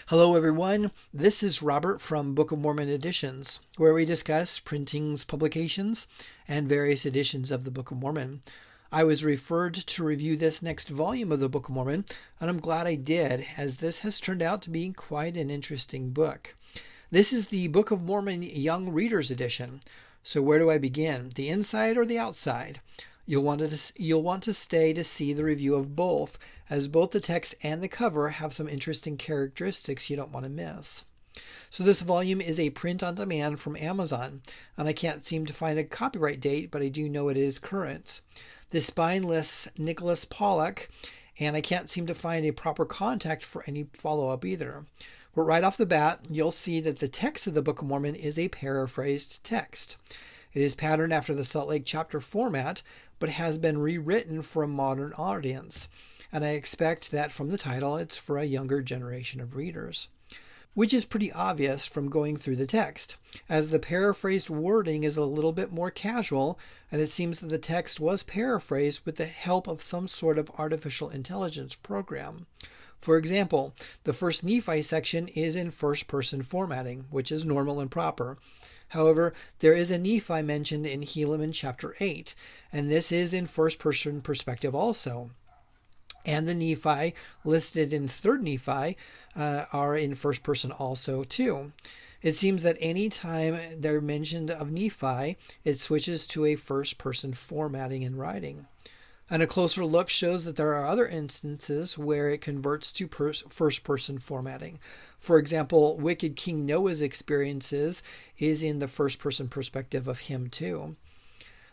Hello, everyone. This is Robert from Book of Mormon Editions, where we discuss printings, publications, and various editions of the Book of Mormon. I was referred to review this next volume of the Book of Mormon, and I'm glad I did, as this has turned out to be quite an interesting book. This is the Book of Mormon Young Readers Edition. So where do I begin? The inside or the outside? You'll want to stay to see the review of both, as both the text and the cover have some interesting characteristics you don't want to miss. So this volume is a print on demand from Amazon, and I can't seem to find a copyright date, but I do know it is current. The spine lists Nicholas Pollock, and I can't seem to find a proper contact for any follow-up either. But right off the bat, you'll see that the text of the Book of Mormon is a paraphrased text. It is patterned after the Salt Lake chapter format, but has been rewritten for a modern audience. And I expect that from the title, it's for a younger generation of readers. Which is pretty obvious from going through the text, as the paraphrased wording is a little bit more casual, and it seems that the text was paraphrased with the help of some sort of artificial intelligence program. For example, the first Nephi section is in first-person formatting, which is normal and proper. However, there is a Nephi mentioned in Helaman chapter 8, and this is in first-person perspective also. And the Nephi listed in 3rd Nephi are in first person also too. It seems that any time they're mentioned of Nephi, it switches to a first-person formatting and writing. And a closer look shows that there are other instances where it converts to first-person formatting. For example, Wicked King Noah's experiences is in the first-person perspective of him too.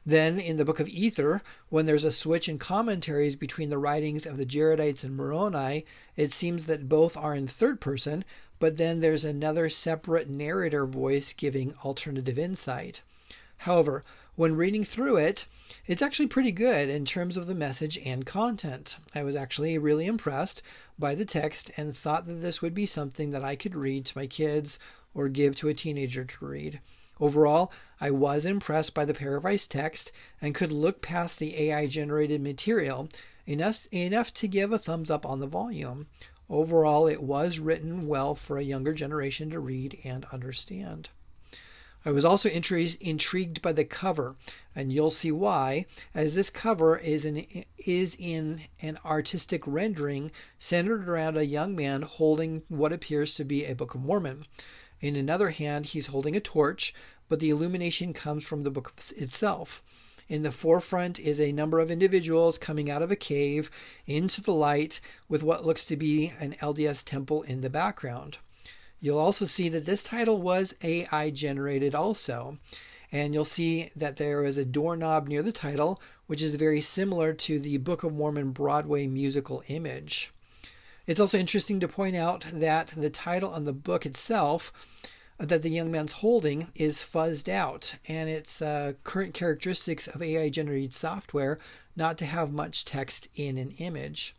Then, in the Book of Ether, when there's a switch in commentaries between the writings of the Jaredites and Moroni, it seems that both are in third person, but then there's another separate narrator voice giving alternative insight. However, when reading through it, it's actually pretty good in terms of the message and content. I was actually really impressed by the text and thought that this would be something that I could read to my kids or give to a teenager to read. Overall, I was impressed by the paraphrased text and could look past the AI-generated material enough to give a thumbs up on the volume. Overall, it was written well for a younger generation to read and understand. I was also intrigued by the cover, and you'll see why, as this cover is in an artistic rendering centered around a young man holding what appears to be a Book of Mormon. In another hand, he's holding a torch, but the illumination comes from the book itself. In the forefront is a number of individuals coming out of a cave into the light with what looks to be an LDS temple in the background. You'll also see that this title was AI generated also, and you'll see that there is a doorknob near the title, which is very similar to the Book of Mormon Broadway musical image. It's also interesting to point out that the title on the book itself that the young man's holding is fuzzed out, and it's current characteristics of AI-generated software not to have much text in an image.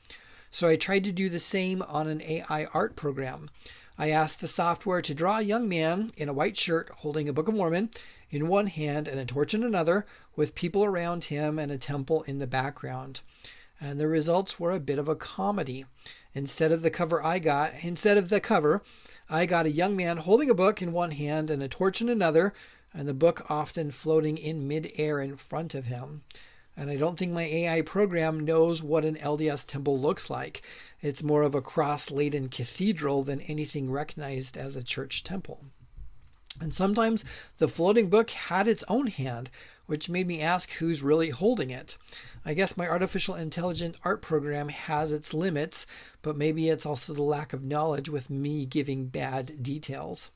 So I tried to do the same on an AI art program. I asked the software to draw a young man in a white shirt holding a Book of Mormon in one hand and a torch in another, with people around him and a temple in the background. And the results were a bit of a comedy. Instead of the cover, I got a young man holding a book in one hand and a torch in another, and the book often floating in mid-air in front of him. And I don't think my AI program knows what an LDS temple looks like. It's more of a cross-laden cathedral than anything recognized as a church temple. And sometimes the floating book had its own hand, which made me ask who's really holding it. I guess my artificial intelligent art program has its limits, but maybe it's also the lack of knowledge with me giving bad details.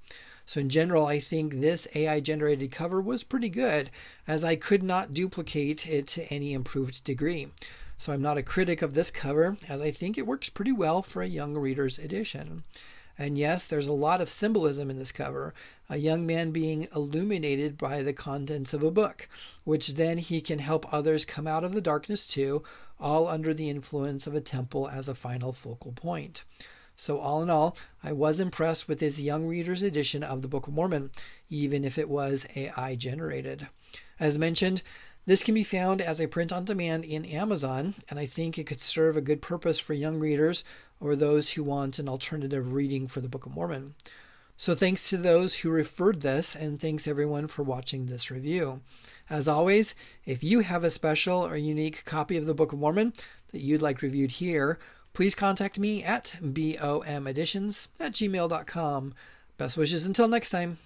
So in general, I think this AI-generated cover was pretty good, as I could not duplicate it to any improved degree. So I'm not a critic of this cover, as I think it works pretty well for a young reader's edition. And yes, there's a lot of symbolism in this cover, a young man being illuminated by the contents of a book, which then he can help others come out of the darkness too, all under the influence of a temple as a final focal point. So all in all, I was impressed with this young reader's edition of the Book of Mormon, even if it was AI generated. As mentioned, this can be found as a print on demand in Amazon, and I think it could serve a good purpose for young readers or those who want an alternative reading for the Book of Mormon. So thanks to those who referred this, and thanks everyone for watching this review. As always, if you have a special or unique copy of the Book of Mormon that you'd like reviewed here, please contact me at bomeditions@gmail.com. Best wishes until next time.